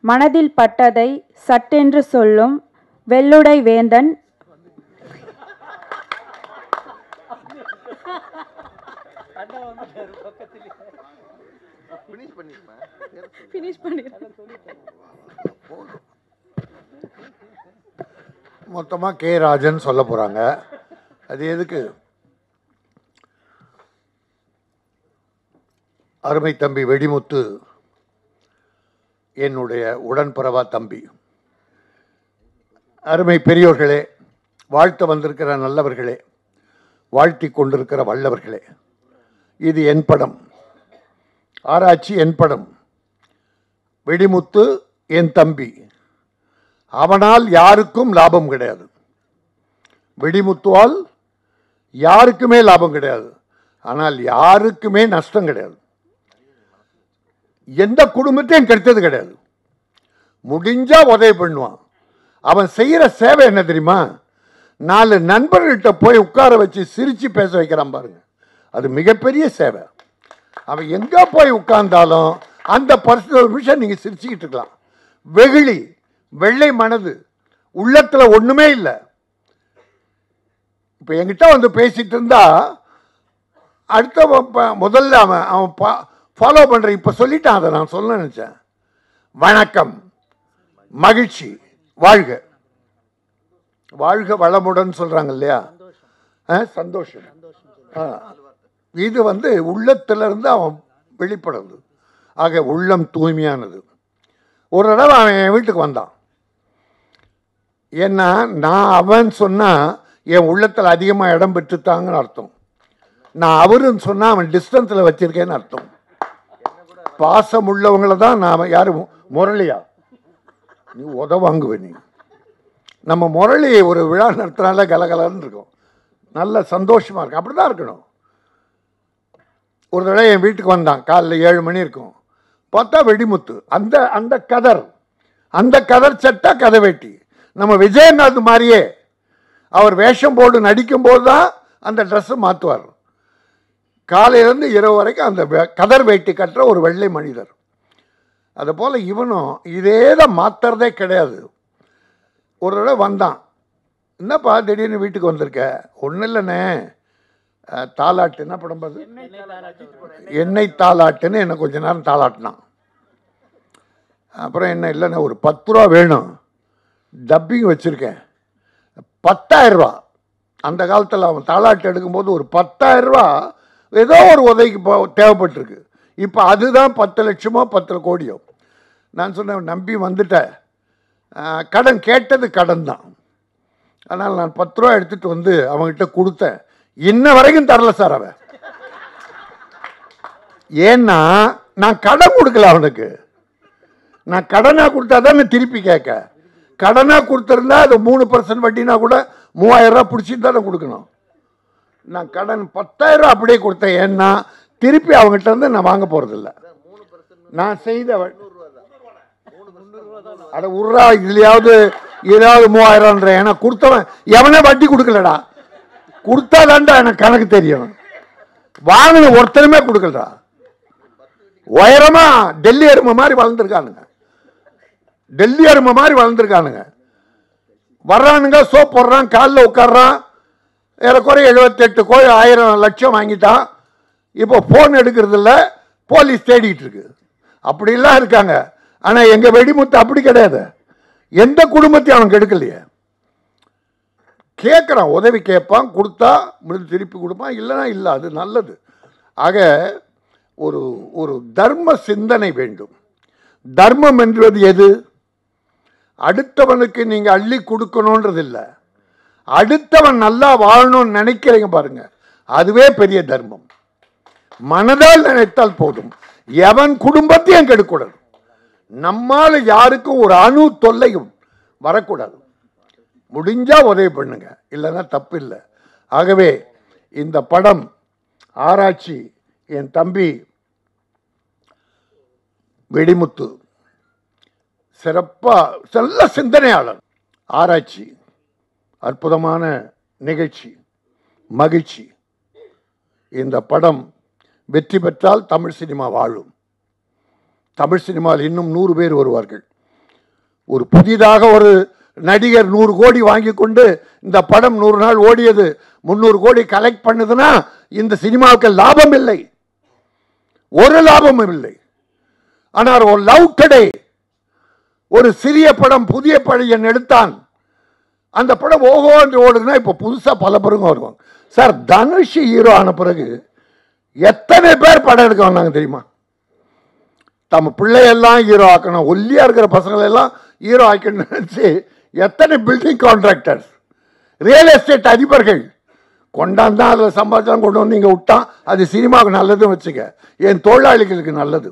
மனதில் பட்டதை சட்டென்று சொல்லும் வெள்ளுடை வேந்தன் மொத்தமாக கே ராஜன் சொல்ல போகிறாங்க. அது எதுக்கு? அருமை தம்பி வெடிமுத்து என்னுடைய உடன்பிறவா தம்பி. அருமை பெரியோர்களே, வாழ்த்த வந்திருக்கிற நல்லவர்களே, வாழ்த்தி கொண்டிருக்கிற வல்லவர்களே, இது என் படம். ஆராய்ச்சி என் படம். வெடிமுத்து என் தம்பி. அவனால் யாருக்கும் லாபம் கிடையாது. வெடிமுத்துவால் யாருக்குமே லாபம் கிடையாது. ஆனால் யாருக்குமே நஷ்டம் கிடையாது. எந்த குடும்பத்தையும் கெடுத்தது கிடையாது. முடிஞ்சா உதவி பண்ணுவான். அவன் செய்யற சேவை என்ன தெரியுமா? 4 நண்பர்கள்ட்ட போய் உட்கார வச்சு சிரிச்சு பேச வைக்கிறான் பாருங்க. அது மிகப்பெரிய சேவை. அவன் எங்க போய் உட்கார்ந்தாலும் அந்த 10 நிமிஷம் நீங்க சிரிச்சுக்கிட்டு இருக்கலாம். வெகுளி, வெள்ளை மனது, உள்ளத்துல ஒண்ணுமே இல்லை. இப்ப என்கிட்ட வந்து பேசிட்டு இருந்தா அடுத்த முதல்ல அவன் ஃபாலோ பண்ற. இப்ப சொல்லிட்டான், அதை நான் சொல்ல நினைச்சேன். வணக்கம், மகிழ்ச்சி, வாழ்க வாழ்க வளமுடன் சொல்றாங்க இல்லையா? சந்தோஷம். இது வந்து உள்ளத்திலிருந்து அவன் வெளிப்படுது. ஆக உள்ளம் தூய்மையானது. ஒரு தடவை அவன் என் வீட்டுக்கு வந்தான். ஏன்னா நான் அவன் சொன்னா என் உள்ளத்தில் அதிகமாக இடம் பெற்றுத்தாங்கன்னு அர்த்தம். நான் அவருன்னு சொன்னா அவன் டிஸ்டன்ஸில் வச்சிருக்கேன்னு அர்த்தம். பாசம் உள்ளவங்களை தான் நான். யாரும் முரளியா நீ உதவாங்குவே? நீ நம்ம முரளி ஒரு விழா நடத்தினால கலகலன்னு இருக்கும், நல்ல சந்தோஷமா இருக்கும். அப்படிதான் இருக்கணும். ஒரு தடவை என் வீட்டுக்கு வந்தான். காலைல 7 மணி இருக்கும். பார்த்தா வெடிமுத்து அந்த கதர் சட்டை கதை வெட்டி. நம்ம விஜயநாத் மாதிரியே அவர் வேஷம் போட்டு நடிக்கும் போது தான் அந்த ட்ரெஸ்ஸை மாற்றுவார். காலையிலேருந்து இரவு வரைக்கும் அந்த கதர் வேட்டி கட்டுற ஒரு வெள்ளை மனிதர். அது போல் இவனும் இதே தான், மாற்றுறதே கிடையாது. ஒரு தடவை வந்தான். என்னப்பா திடீர்னு வீட்டுக்கு வந்திருக்க? ஒன்றும் இல்லைண்ணே, தாலாட்டு. என்ன படம் பார்த்து? எண்ணெய் தாலாட்டுன்னு என்னை கொஞ்ச நேரம் தாலாட்டினான். அப்புறம் என்ன இல்லைண்ணே, ஒரு 10 ரூபா வேணும், டப்பிங் வச்சுருக்கேன். 10,000 ரூபா. அந்த காலத்தில் அவன் தாலாட்டு எடுக்கும்போது ஒரு 10,000 ரூபா ஏதோ ஒரு உதவிக்கு தேவைப்பட்டிருக்கு. இப்போ அதுதான் 10 லட்சமோ 10 கோடியோ. நான் சொன்னேன், நம்பி வந்துட்டேன், கடன் கேட்டது கடன் தான். ஆனால் நான் 10 ரூபா எடுத்துகிட்டு வந்து அவங்ககிட்ட கொடுத்தேன். இன்ன வரைக்கும் தரல சார் அவன். ஏன்னா நான் கடன் கொடுக்கல அவனுக்கு. நான் கடனாக கொடுத்தா தான் திருப்பி கேட்க. கடனாக கொடுத்துருந்தா அது 3% வட்டினா கூட 3000 ரூபா பிடிச்சிட்டு தானே கொடுக்கணும். நான் கடன் 10,000 ரூபா அப்படியே கொடுத்தேன். ஏன்னா திருப்பி அவங்ககிட்ட இருந்து நான் வாங்க போறதில்லை. நான் செய்த அட உர்ரா, இதுலையாவது 3000 ஏன்னா கொடுத்தவன் எவனே வட்டி கொடுக்கலடா. கொடுத்தாதான்டா எனக்கு கணக்கு தெரியும். வாங்கின ஒருத்தருமே கொடுக்கலடா. உயரமா டெல்லி எருமை மாதிரி வளர்ந்துருக்கானுங்க. டெல்லி எருமை மாதிரி வளர்ந்துருக்கானுங்க. வர்றானுங்க, சோப் போடுறான், காலில் உட்காடுறான். ஏறக்குறைய 78 கோடி 1000 லட்சம் வாங்கிட்டான். இப்போ போன் எடுக்கிறது இல்லை, போலீஸ் தேடிட்டு இருக்கு. அப்படிலாம் இருக்காங்க. ஆனால் எங்க வெடிமுத்து அப்படி கிடையாது. எந்த குடும்பத்தையும் அவன் கெடுக்கலையே. கேட்குறான், உதவி கேட்பான், கொடுத்தா முடிஞ்சு திருப்பி கொடுப்பான், இல்லைன்னா இல்லை. அது நல்லது. ஆக ஒரு ஒரு தர்ம சிந்தனை வேண்டும். தர்மம் என்பது எது? அடுத்தவனுக்கு நீங்க அள்ளி கொடுக்கணும்ன்றது இல்லை. அடுத்தவன் நல்லா வாழணும்னு நினைக்கிறீங்க பாருங்க, அதுவே பெரிய தர்மம். மனதால் நினைத்தால் போதும். எவன் குடும்பத்தையும் கெடுக்கூடாது. நம்மால யாருக்கும் ஒரு அணு தொல்லையும் வரக்கூடாது. முடிஞ்சா உதவி பண்ணுங்க, இல்லைன்னா தப்பு இல்லை. ஆகவே இந்த படம் ஆராய்ச்சி என் தம்பி வெடிமுத்து சிறப்பா நல்ல சிந்தனையாளர். ஆராய்ச்சி அற்புதமான நிகழ்ச்சி, மகிழ்ச்சி. இந்த படம் வெற்றி பெற்றால் தமிழ் சினிமா வாழும். தமிழ் சினிமாவில் இன்னும் 100 பேர் வருவார்கள். ஒரு புதிதாக ஒரு நடிகர் 100 கோடி வாங்கி கொண்டு இந்த படம் 100 நாள் ஓடியது 300 கோடி கலெக்ட் பண்ணுதுன்னா இந்த சினிமாவுக்கு லாபம் இல்லை, ஒரு லாபமும் இல்லை. ஆனால் ஒரு லவ் டுடே ஒரு சிறிய படம் புதிய பழையன் எடுத்தான், அந்த படம் ஓஹோ என்று ஓடுதுன்னா இப்போ புதுசாக பல பேருங்க வருவாங்க. சார் தனுஷ் ஹீரோ ஆன பிறகு எத்தனை பேர் படம் எடுக்க வந்தாங்க தெரியுமா? நம்ம பிள்ளையெல்லாம் ஹீரோ ஆக்கணும், ஒல்லியா இருக்கிற பசங்களெல்லாம் ஹீரோ ஆக்கணும்னு நினைச்சு எத்தனை பில்டிங் கான்ட்ராக்டர்ஸ், ரியல் எஸ்டேட் அதிபர்கள் கொண்டாந்தான் அதில் சம்பாதிச்சாலும் கொண்டு வந்து இங்கே விட்டான். அது சினிமாவுக்கு நல்லதுன்னு வச்சுக்க, என் தொழிலாளிகளுக்கு நல்லது.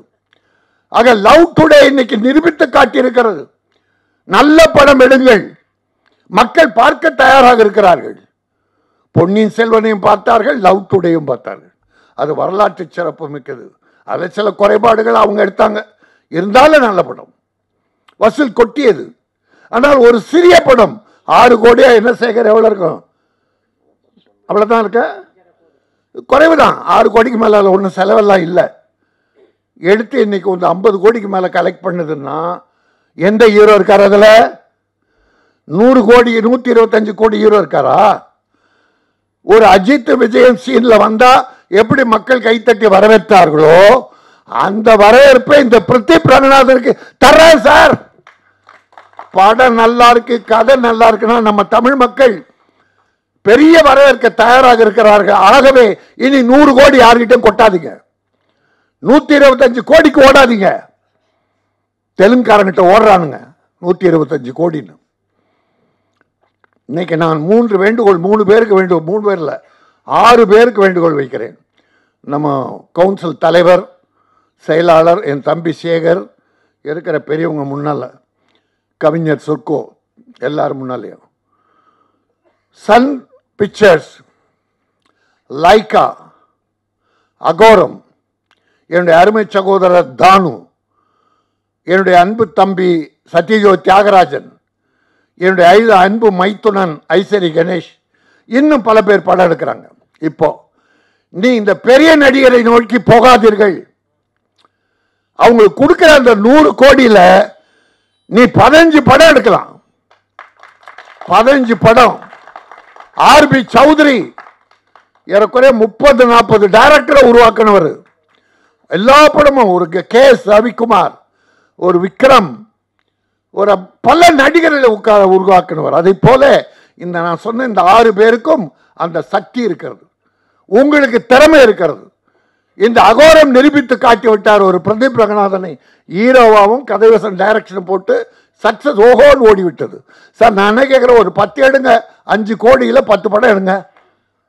ஆக லவ் டுடே இன்னைக்கு நிரூபித்து காட்டியிருக்கிறது. நல்ல படம் எடுங்கள், மக்கள் பார்க்க தயாராக இருக்கிறார்கள். பொன்னியின் செல்வனையும் பார்த்தார்கள், லவ் டுடேயும் பார்த்தார்கள். அது வரலாற்று சிறப்பு மிக்கது. அதில் சில குறைபாடுகள் அவங்க எடுத்தாங்க, இருந்தாலும் நல்ல படம், வசூல் கொட்டியது. ஆனால் ஒரு சிறிய படம் 6 கோடியா என்ன சேகர் எவ்வளோ இருக்கும்? அவ்வளோதான் இருக்க, குறைவுதான். 6 கோடிக்கு மேலே அதில் ஒன்றும் செலவெல்லாம் இல்லை. எடுத்து இன்னைக்கு வந்து 50 கோடிக்கு மேலே கலெக்ட் பண்ணுதுன்னா எந்த ஹீரோ இருக்கார் அதில்? 100 கோடி 125 கோடி ஹீரோ இருக்காரா? ஒரு அஜித் விஜயன் சீன்ல வந்தா எப்படி மக்கள் கைத்தட்டி வரவேற்றார்களோ அந்த வரவேற்பை இந்த பிரதீப் ரங்கநாதனுக்கு தர்றேன் சார். படம் நல்லா இருக்கு, கதை நல்லா இருக்குன்னா நம்ம தமிழ் மக்கள் பெரிய வரவேற்க தயாராக இருக்கிறார்கள். ஆகவே இனி 100 கோடி யார்கிட்டையும் கொட்டாதீங்க, 125 கோடிக்கு ஓடாதீங்க. தெலுங்குக்காரங்கிட்ட ஓடுறானுங்க 125 கோடின்னு. இன்னைக்கு நான் 3 வேண்டுகோள், 3 பேருக்கு வேண்டுகோள், 3 பேர் இல்லை 6 பேருக்கு வேண்டுகோள் வைக்கிறேன். நம்ம கவுன்சில் தலைவர், செயலாளர், என் தம்பி சேகர், இருக்கிற பெரியவங்க முன்னால், கவிஞர் சொர்க்கோ, எல்லாரும் முன்னாலேயும், சன் பிக்சர்ஸ், லைக்கா, அகோரம், என்னுடைய அருமை சகோதரர் தானு, என்னுடைய அன்பு தம்பி சத்யஜோ தியாகராஜன், என்னுடைய அன்பு மைத்துனன் ஐசரி கணேஷ், இன்னும் பல பேர் படம் எடுக்கிறாங்க. இப்போ நீ இந்த பெரிய நடிகரை நோக்கி போகாதீர்கள். அவங்களுக்கு கொடுக்கிற அந்த 100 கோடியில நீ 15 படம் எடுக்கலாம். 15 படம். ஆர்பி சௌத்ரி ஏறக்குறைய 30-40 டைரக்டரை உருவாக்கினவர். எல்லா படமும், ஒரு கே எஸ் ரவிக்குமார், ஒரு விக்ரம், ஒரு பல நடிகர்களை உருவாக்கினவர். அதை போல இந்த நான் சொன்ன இந்த 6 பேருக்கும் அந்த சக்தி இருக்கிறது, உங்களுக்கு திறமை இருக்கிறது. இந்த அகோரம் நிரூபித்து காட்டி விட்டார். ஒரு பிரதீப் ரங்கநாதனை ஹீரோவாவும் கதைவசம் டைரக்ஷன் போட்டு சக்சஸ் ஓஹோன்னு ஓடிவிட்டது. சார் நான் என்ன கேட்குறேன், ஒரு 10 எடுங்க, 5 கோடியில் 10 படம் எடுங்க,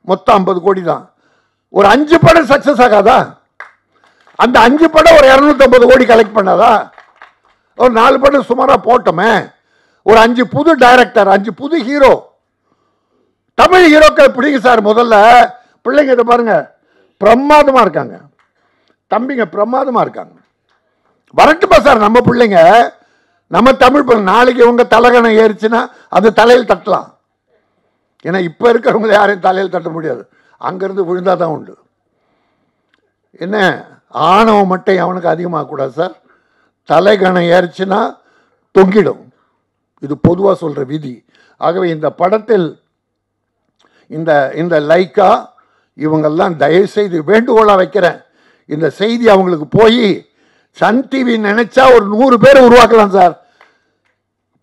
மொத்தம் 50 கோடி தான். ஒரு 5 படம் சக்சஸ் ஆகாதா? அந்த 5 படம் ஒரு 250 கோடி கலெக்ட் பண்ணாதா? ஒரு 4 படம் சுமாராக போட்டோமே. ஒரு 5 புது டைரக்டர், 5 புது ஹீரோ, தமிழ் ஹீரோக்கள் பிடிங்க சார். முதல்ல பிள்ளைங்க இதை பாருங்க, பிரமாதமா இருக்காங்க, தம்பிங்க பிரமாதமா இருக்காங்க. வரட்டுமா சார் நம்ம பிள்ளைங்க, நம்ம தமிழ் பிள்ளை. நாளைக்கு உங்க தலைகணம் ஏறிச்சுன்னா அது தலையில் தட்டலாம். ஏன்னா இப்ப இருக்கிறவங்க யாரையும் தலையில் தட்ட முடியாது, அங்கிருந்து விழுந்தாதான் உண்டு. என்ன ஆணவம் மட்டும் அவனுக்கு அதிகமாக கூடாது சார். தலைகணம் ஏறிச்சுன்னா தொங்கிடும், இது பொதுவாக சொல்ற விதி. ஆகவே இந்த படத்தில் இந்த லைக்கா இவங்கெல்லாம் தயவு செய்து வேண்டுகோளாக வைக்கிறேன், இந்த செய்தி அவங்களுக்கு போய் சன் டிவி நினைச்சா ஒரு 100 பேர் உருவாக்கலாம் சார்.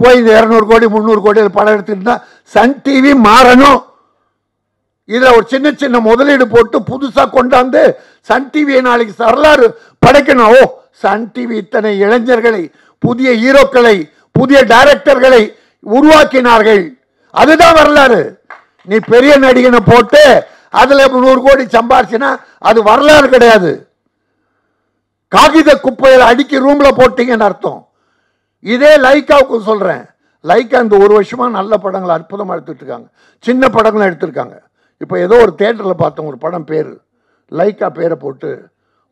போய் இந்த 200 கோடி 300 கோடி படம் எடுத்துக்கிட்டா சன் டிவி மாறணும். இதில் ஒரு சின்ன சின்ன முதலீடு போட்டு புதுசாக கொண்டாந்து சன் டிவியை நாளைக்கு வரலாறு படைக்கணும். ஓ, சன் டிவி இத்தனை இளைஞர்களை, புதிய ஹீரோக்களை, புதிய டைரக்டர்களை உருவாக்கினார்கள், அதுதான் வரலாறு. நீ பெரிய நடிகனை போட்டு அதுல 100 கோடி சம்பாரிச்சுனா அது வரலாறு கிடையாது. காகித குப்பையில் அடுக்கி ரூம்ல போட்டீங்கன்னு அர்த்தம். இதே லைக்காவுக்கு சொல்றேன். லைக்கா இந்த 1 வருஷமா நல்ல படங்களை அற்புதமாக எடுத்துட்டு இருக்காங்க, சின்ன படங்களும் எடுத்திருக்காங்க. இப்போ ஏதோ ஒரு தியேட்டரில் பார்த்தோம், ஒரு படம் பேர் லைக்கா பேரை போட்டு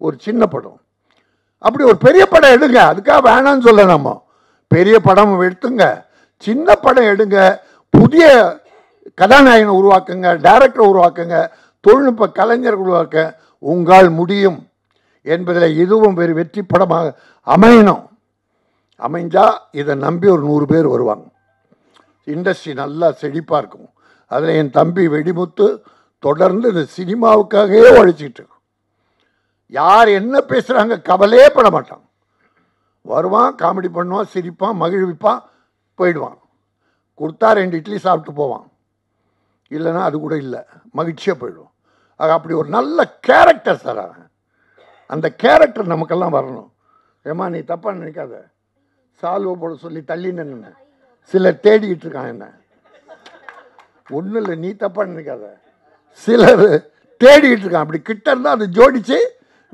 ஒரு சின்ன படம். அப்படி ஒரு பெரிய படம் எடுங்க, அதுக்காக வேணான்னு சொல்ல. நம்ம பெரிய படம் எடுத்துங்க, சின்ன படம் எடுங்க, புதிய கதாநாயகனை உருவாக்குங்க, டைரக்டரை உருவாக்குங்க, தொழில்நுட்ப கலைஞர்கள் உருவாக்க உங்களால் முடியும் என்பதில் இதுவும் வெற்றி படமாக அமையணும். அமைஞ்சா இதை நம்பி ஒரு 100 பேர் வருவாங்க. இண்டஸ்ட்ரி நல்லா செழிப்பாக இருக்கும். அதில் என் தம்பி வெடிமுத்து தொடர்ந்து இந்த சினிமாவுக்காகவே உழைச்சிக்கிட்டு இருக்கான். யார் என்ன பேசுகிறாங்க கவலையே பட மாட்டான். வருவான், காமெடி பண்ணுவான், சிரிப்பான், மகிழ்விப்பான், போயிடுவான். கொடுத்தா 2 இட்லி சாப்பிட்டு போவான், இல்லைன்னா அது கூட இல்லை, மகிழ்ச்சியாக போயிடுவான். ஆக அப்படி ஒரு நல்ல கேரக்டர் சார். அந்த கேரக்டர் நமக்கெல்லாம் வரணும். ஏமா நீ தப்பாக நினைக்காத, சால்வை போட சொல்லி தள்ளி நின்று சிலர் தேடிக்கிட்டு இருக்கான் என்ன. ஒன்றும் இல்லை, நீ தப்பாக நினைக்காத, சிலர் தேடிக்கிட்டு இருக்கான். அப்படி கிட்ட இருந்தால் அதை ஜோடிச்சு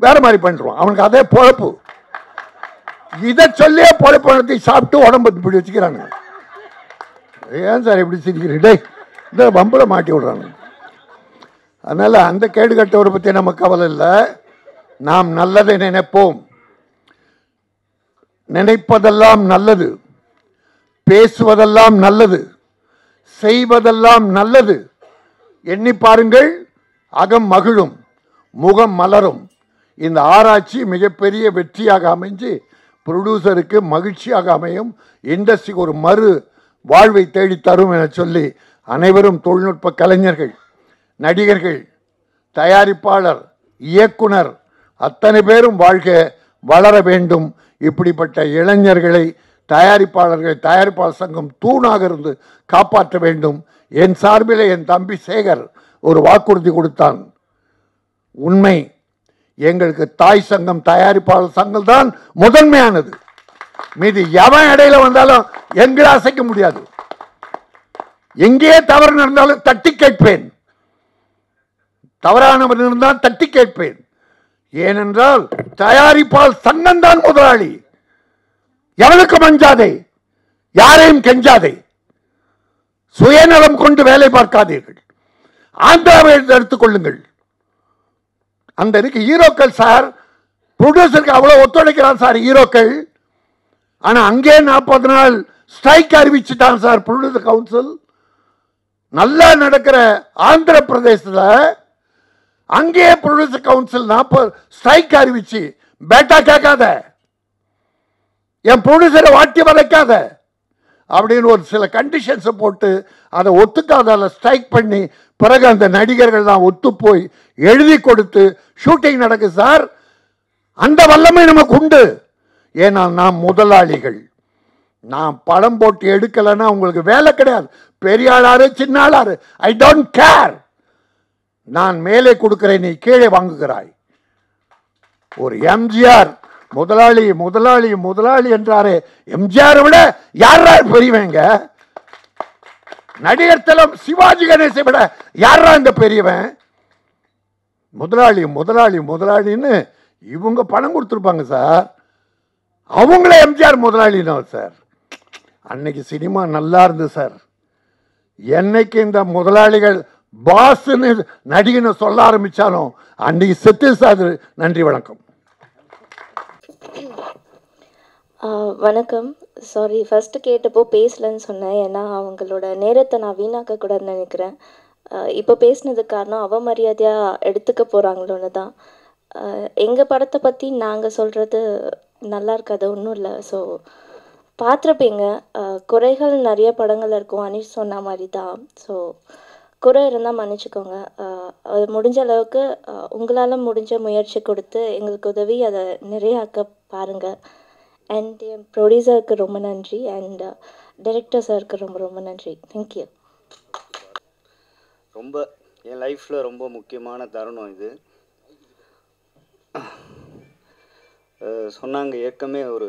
வேற மாதிரி பண்ணிடுவான். அவனுக்கு அதே பொழப்பு. இதை சொல்லியே பொழைப்பணத்தை சாப்பிட்டு உடம்பு இப்படி வச்சுக்கிறானுங்க. ஏன் சார் இப்படி சிரிக்கிறீங்க? இந்த வம்புல மாட்டி விடுறாங்க. அதனால் அந்த கேடு கட்டவரை பற்றி நம்ம கவலை இல்லை. நாம் நல்லதை நினைப்போம். நினைப்பதெல்லாம் நல்லது, பேசுவதெல்லாம் நல்லது, செய்வதெல்லாம் நல்லது. எண்ணி பாருங்கள், அகம் மகிழும், முகம் மலரும். இந்த ஆராய்ச்சி மிகப்பெரிய வெற்றியாக அமைஞ்சு ப்ரொடியூசருக்கு மகிழ்ச்சியாக அமையும், இண்டஸ்ட்ரிக்கு ஒரு மறு வாழ்வை தேடித்தரும் என சொல்லி அனைவரும் தொழில்நுட்ப கலைஞர்கள், நடிகர்கள், தயாரிப்பாளர், இயக்குனர் அத்தனை பேரும் வாழ்க, வளர வேண்டும். இப்படிப்பட்ட இளைஞர்களை தயாரிப்பாளர் சங்கம் தூணாக இருந்து காப்பாற்ற வேண்டும். என் சார்பில் என் தம்பி சேகர் ஒரு வாக்குறுதி கொடுத்தான். உண்மை, எங்களுக்கு தாய் சங்கம், தயாரிப்பாளர் சங்கம் தான் முதன்மையானது. மீது எவன் இடையில வந்தாலும் எங்களை அசைக்க முடியாது. எங்கே தவறு நடந்தாலும் தட்டி கேட்பேன், தவறானவர் இருந்தால் தட்டி கேட்பேன். ஏனென்றால் தயாரிப்பாளர் சங்கம் தான் முதலாளி. எவனுக்கு மஞ்சாதே, யாரையும் கெஞ்சாதே, சுயநலம் கொண்டு வேலை பார்க்காதீர்கள். ஆந்திராவை எடுத்துக் கொள்ளுங்கள். அந்த இருக்கு ஹீரோக்கள் சார், ப்ரொடியூசருக்கு அவ்வளவு ஒத்துழைக்கிறான் சார் ஹீரோக்கள். ஆனா அங்கே 40 நாள் ஸ்ட்ரைக் அறிவிச்சுட்டான் சார் ப்ரொடியூசர் கவுன்சில். நல்லா நடக்கிற ஆந்திர பிரதேசத்தில் அங்கே ப்ரொடியூசர் கவுன்சில் 40 ஸ்ட்ரைக் அறிவிச்சு, பேட்டா கேட்காத, என் ப்ரொடியூசரை வாட்டி வளைக்காத அப்படின்னு ஒரு சில கண்டிஷன்ஸை போட்டு அதை ஒத்துக்காதால ஸ்ட்ரைக் பண்ணி பிறகு அந்த நடிகர்கள் தான் ஒத்து போய் எழுதி கொடுத்து ஷூட்டிங் நடக்குது சார். அந்த வல்லமை நமக்கு உண்டு. ஏன்னா நாம் முதலாளிகள். நான் படம் போட்டு எடுக்கலைன்னா உங்களுக்கு வேலை கிடையாது. பெரிய ஆளாரு சின்ன ஆளாரு ஐ டோன்ட் கேர். நான் மேலே கொடுக்கிறேன், நீ கீழே வாங்குகிறாய். ஒரு எம்ஜிஆர் முதலாளி முதலாளி முதலாளி என்றாரே, எம்ஜிஆரை விட யாரா பெரியவங்க? நடிகர் தலம் சிவாஜி கணேசை விட யாரா இந்த பெரியவன்? முதலாளி முதலாளி முதலாளின்னு இவங்க பணம் கொடுத்துருப்பாங்க சார். அவங்கள எம்ஜிஆர் முதலாளினா சார். அன்னைக்கு சினிமா நல்லா இருந்தது சார். என்னைக்கு இந்த முதலாளிகள் பாஸ்ன்னு நடிகனை சொல்ல ஆரம்பிச்சாலும் அன்னைக்கு செத்து சார். நன்றி, வணக்கம். வணக்கம். சாரி, ஃபஸ்ட்டு கேட்டப்போ பேசலன்னு சொன்னேன். ஏன்னா அவங்களோட நேரத்தை நான் வீணாக்கக்கூடாதுன்னு நினைக்கிறேன். இப்போ பேசினதுக்கு காரணம் அவமரியாதையாக எடுத்துக்க போகிறாங்களோன்னு தான். எங்கள் படத்தை பற்றி நாங்கள் சொல்கிறது நல்லா இருக்காது, ஒன்றும் இல்லை. ஸோ பார்த்துருப்பீங்க, குறைகள் நிறைய படங்கள் இருக்கும். அனீஷ் சொன்ன மாதிரி தான். ஸோ குறை இருந்தால் மன்னிச்சுக்கோங்க. அது முடிஞ்ச அளவுக்கு உங்களால் முடிஞ்ச முயற்சி கொடுத்து எங்களுக்கு உதவி அதை நிறையாக்க பாருங்கள். அண்ட் என் ப்ரொடியூசருக்கு ரொம்ப நன்றி, அண்ட் டைரக்டர் சாருக்கு ரொம்ப ரொம்ப நன்றி. தேங்க்யூ. ரொம்ப என் லைஃப்பில் ரொம்ப முக்கியமான தருணம் இது. சொன்னாங்க ஏற்கனவே ஒரு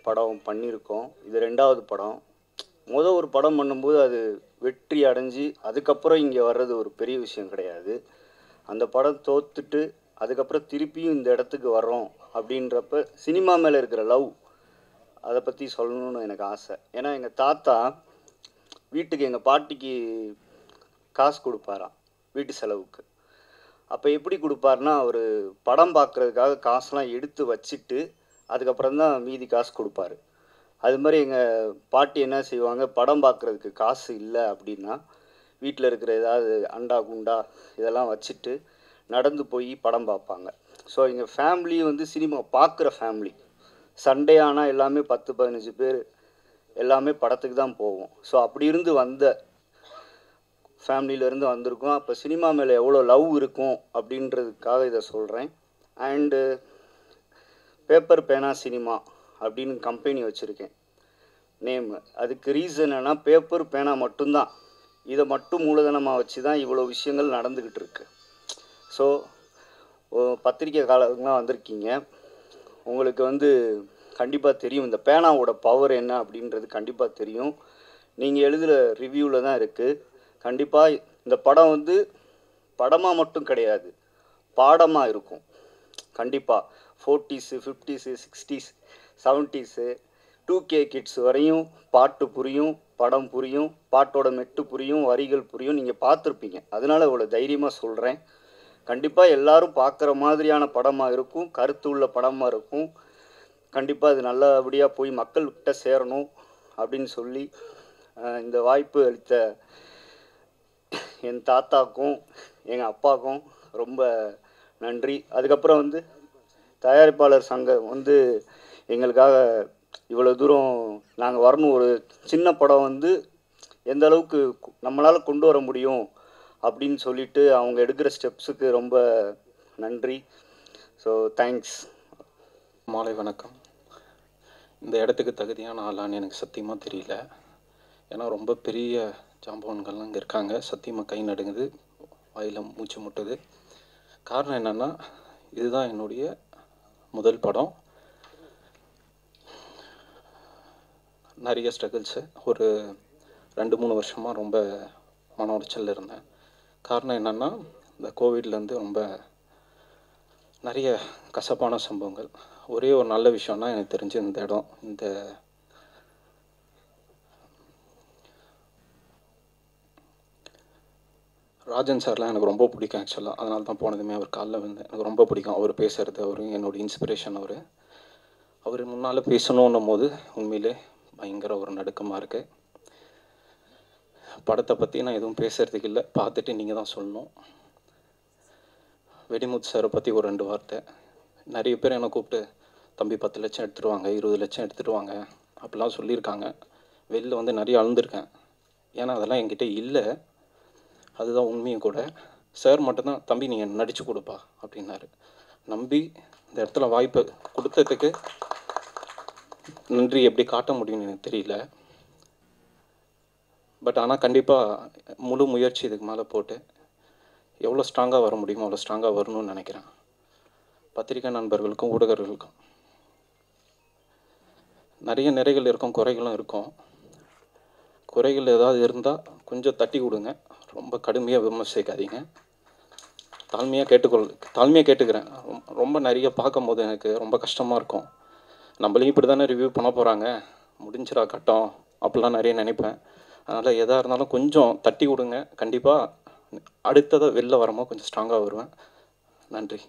படம் பண்ணியிருக்கோம், இது 2வது படம். ஒரு படம் பண்ணும்போது அது வெற்றி அடைஞ்சு அதுக்கப்புறம் இங்கே வர்றது ஒரு பெரிய விஷயம் கிடையாது. அந்த படம் தோத்துட்டு அதுக்கப்புறம் திருப்பியும் இந்த இடத்துக்கு வர்றோம் அப்படின்றப்ப சினிமா மேலே இருக்கிற லவ், அதை பற்றி சொல்லணும்னு எனக்கு ஆசை. ஏன்னா எங்கள் தாத்தா வீட்டுக்கு எங்கள் பாட்டிக்கு காசு கொடுப்பாராம் வீட்டு செலவுக்கு. அப்போ எப்படி கொடுப்பாருன்னா, அவர் படம் பார்க்குறதுக்காக காசுலாம் எடுத்து வச்சுட்டு அதுக்கப்புறம் தான் மீதி காசு கொடுப்பாரு. அது மாதிரி எங்கள் பாட்டி என்ன செய்வாங்க, படம் பார்க்குறதுக்கு காசு இல்லை அப்படின்னா வீட்டில் இருக்கிற ஏதாவது அண்டா குண்டா இதெல்லாம் வச்சுட்டு நடந்து போய் படம் பார்ப்பாங்க. ஸோ எங்கள் ஃபேமிலி வந்து சினிமா பார்க்குற ஃபேமிலி, சண்டே ஆனால் எல்லாமே 10-15 பேர் எல்லாமே படத்துக்கு தான் போவோம். ஸோ அப்படி இருந்து வந்த ஃபேமிலியிலேருந்து வந்திருக்கோம். அப்போ சினிமா மேலே எவ்வளோ லவ் இருக்கும் அப்படின்றதுக்காக இதை சொல்கிறேன். அண்டு பேப்பர் பேனா சினிமா அப்படின்னு கம்பெனி வச்சுருக்கேன் நேம். அதுக்கு ரீசன் என்னென்னா, பேப்பர் பேனா மட்டும்தான், இதை மட்டும் மூலதனமாக வச்சு தான் இவ்வளோ விஷயங்கள் நடந்துக்கிட்டு இருக்கு. ஸோ பத்திரிக்கை காலங்களாம் வந்திருக்கீங்க, உங்களுக்கு கண்டிப்பாக தெரியும் இந்த பேனாவோட பவர் என்ன அப்படின்றது கண்டிப்பாக தெரியும். நீங்கள் எழுதுகிற ரிவ்யூவில் தான் இருக்குது. கண்டிப்பாக இந்த படம் படமாக மட்டும் கிடையாது, பாடமாக இருக்கும். கண்டிப்பாக 40s 50s 60s 70s 2K kids வரையும் பாட்டு புரியும், படம் புரியும், பாட்டோட மெட்டு புரியும், வரிகள் புரியும். நீங்கள் பார்த்துருப்பீங்க, அதனால் இவ்வளோ தைரியமாக சொல்கிறேன். கண்டிப்பாக எல்லாரும் பார்க்குற மாதிரியான படமாக இருக்கும், கருத்து உள்ள படமாக இருக்கும். கண்டிப்பாக இது நல்லபடியாக போய் மக்கள்கிட்ட சேரணும் அப்படின்னு சொல்லி இந்த வாய்ப்பு அளித்த என் தாத்தாக்கும் எங்கள் அப்பாவுக்கும் ரொம்ப நன்றி. அதுக்கப்புறம் தயாரிப்பாளர் சங்கம் எங்களுக்காக இவ்வளோ தூரம் நாங்கள் வரணும், ஒரு சின்ன படம் எந்த அளவுக்கு நம்மளால் கொண்டு வர முடியும் அப்படின்னு சொல்லிட்டு அவங்க எடுக்கிற ஸ்டெப்ஸுக்கு ரொம்ப நன்றி. So thanks. மாலை வணக்கம். இந்த இடத்துக்கு தகுதியான ஆளான்னு எனக்கு சத்தியமாக தெரியல. ஏன்னா ரொம்ப பெரிய ஜாம்பவான்கள்லாம் இங்கே இருக்காங்க. சத்தியமாக கை நடுங்குது, வாயில் மூச்சு முட்டுது. காரணம் என்னென்னா, இதுதான் என்னுடைய முதல் படம். நிறைய ஸ்ட்ரகிள்ஸு, ஒரு 2-3 வருஷமாக ரொம்ப மன உளைச்சலில் இருந்தேன். காரணம் என்னென்னா, இந்த கோவிட்லேருந்து ரொம்ப நிறைய கசப்பான சம்பவங்கள். ஒரே ஒரு நல்ல விஷயம்னா எனக்கு தெரிஞ்சு இந்த இடம், இந்த ராஜன் சார்லாம் எனக்கு ரொம்ப பிடிக்கும் ஆக்சுவலாக. அதனால தான் போனதுமே அவர் காலில் எனக்கு ரொம்ப பிடிக்கும். அவர் பேசுகிறது, அவர் என்னோடய இன்ஸ்பிரேஷன். அவர் முன்னால் பேசணுன்னும் போது உண்மையிலே பயங்கர ஒரு நடுக்கமாக இருக்குது. படத்தை பற்றி நான் எதுவும் பேசுகிறதுக்கு இல்லை, பார்த்துட்டு நீங்கள் தான் சொல்லணும். வெடிமுத்து சாரை பற்றி ஒரு 2 வார்த்தை. நிறைய பேர் என்னை கூப்பிட்டு, தம்பி 10 லட்சம் எடுத்துகிட்டு வாங்க, 20 லட்சம் எடுத்துகிட்டு வாங்க அப்படிலாம் சொல்லியிருக்காங்க. வெளில நிறைய அழுந்திருக்கேன். ஏன்னா அதெல்லாம் என்கிட்ட இல்லை, அதுதான் உண்மையும் கூட. சார் மட்டும்தான், தம்பி நீங்கள் நடித்து கொடுப்பா அப்படின்னாரு. நம்பி இந்த இடத்துல வாய்ப்பு கொடுத்ததுக்கு நன்றி எப்படி காட்ட முடியும்னு எனக்கு தெரியல. பட் ஆனால் கண்டிப்பாக முழு முயற்சி இதுக்கு மேலே போட்டு எவ்வளோ ஸ்ட்ராங்காக வர முடியுமோ அவ்வளோ ஸ்ட்ராங்காக வரணும்னு நினைக்கிறேன். பத்திரிகை நண்பர்களுக்கும் ஊடகர்களுக்கும் நிறைய நிறைகள் இருக்கும், குறைகளும் இருக்கும். குறைகள் ஏதாவது இருந்தால் கொஞ்சம் தட்டி கொடுங்க, ரொம்ப கடுமையாக விமர்சிக்காதீங்க. தாழ்மையாக கேட்டுக்கிறேன். ரொம்ப நிறைய பார்க்கும் போது எனக்கு ரொம்ப கஷ்டமாக இருக்கும். நம்மளையும் இப்படி தானே ரிவ்யூ பண்ண போகிறாங்க, முடிஞ்சிடா கட்டம் அப்படிலாம் நிறைய நினைப்பேன். அதனால் எதாக இருந்தாலும் கொஞ்சம் தட்டி கொடுங்க. கண்டிப்பாக அடுத்ததாக வெளில வரமோ கொஞ்சம் ஸ்ட்ராங்காக வருவேன். நன்றி.